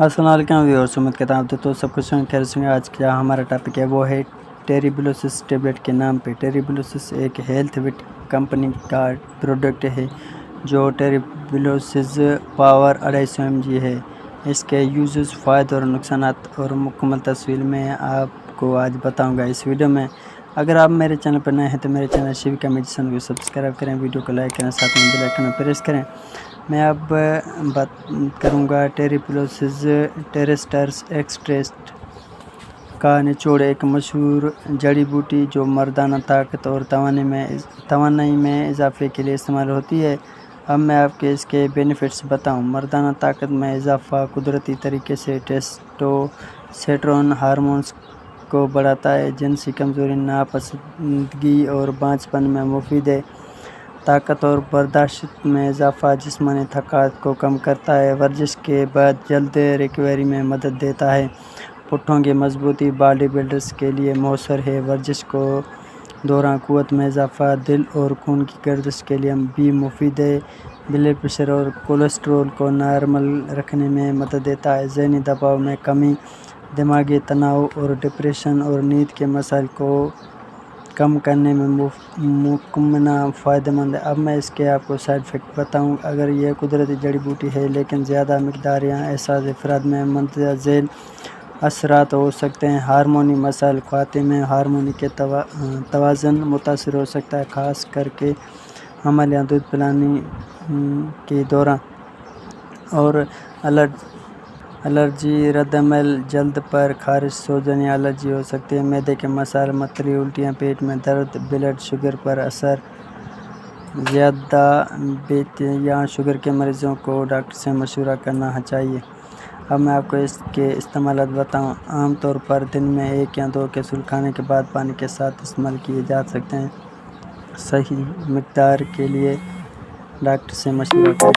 السلام علیکم ویورز، امید کرتا ہوں تو سب کچھ خیر سے. آج کا ہمارا ٹاپک ہے وہ ہے ٹیریبلوسس ٹیبلٹ کے نام پہ. ٹیریبلوسس ایک ہیلتھ وٹ کمپنی کا پروڈکٹ ہے جو ٹیریبلوسس پاور 250 mg ہے. اس کے یوزز، فائدے اور نقصانات اور مکمل تصویر میں آپ کو آج بتاؤں گا اس ویڈیو میں. اگر آپ میرے چینل پر نئے ہیں تو میرے چینل شیوکا میڈیسن کو سبسکرائب کریں، ویڈیو کو لائک کریں، ساتھ میں بیل آئیکن پر پریس کریں. میں اب بات کروں گا ٹیریبلوسس ٹیریسٹرس ایکسٹریکٹ کا نچوڑ. ایک مشہور جڑی بوٹی جو مردانہ طاقت اور توانائی میں اضافے کے لیے استعمال ہوتی ہے. اب میں آپ کے اس کے بینیفٹس بتاؤں. مردانہ طاقت میں اضافہ قدرتی طریقے سے ٹیسٹوسٹیرون ہارمونز کو بڑھاتا ہے. جنسی کمزوری، ناپسندگی اور بانجھپن میں مفید ہے. طاقت اور برداشت میں اضافہ جسمانی تھکاوٹ کو کم کرتا ہے. ورزش کے بعد جلد ریکوری میں مدد دیتا ہے. پٹھوں کی مضبوطی باڈی بلڈرز کے لیے مؤثر ہے. ورزش کے دوران قوت میں اضافہ دل اور خون کی گردش کے لیے بھی مفید ہے. بلڈ پریشر اور کولیسٹرول کو نارمل رکھنے میں مدد دیتا ہے. ذہنی دباؤ میں کمی، دماغی تناؤ اور ڈپریشن اور نیند کے مسائل کو کم کرنے میں مکمل فائدہ مند ہے. اب میں اس کے آپ کو سائیڈ افیکٹ بتاؤں. اگر یہ قدرتی جڑی بوٹی ہے لیکن زیادہ مقدار یا احساس افراد میں مندرجہ ذیل اثرات ہو سکتے ہیں. ہارمونی مسائل. خواتین میں ہارمون کے توازن متاثر ہو سکتا ہے، خاص کر کے حمل یا دودھ پلانے کے دوران. اور الرجی، رد عمل، جلد پر خارش، سوجن یا الرجی ہو سکتی ہے. معدے کے مسائل، متلی، الٹیاں، پیٹ میں درد، بلڈ شوگر پر اثر. ذیابیطس یا شوگر کے مریضوں کو ڈاکٹر سے مشورہ کرنا چاہیے. اب میں آپ کو اس کے استعمالات بتاؤں. عام طور پر دن میں 1 یا 2 کیپسول کھانے کے بعد پانی کے ساتھ استعمال کیے جا سکتے ہیں. صحیح مقدار کے لیے ڈاکٹر سے مشورہ کریں.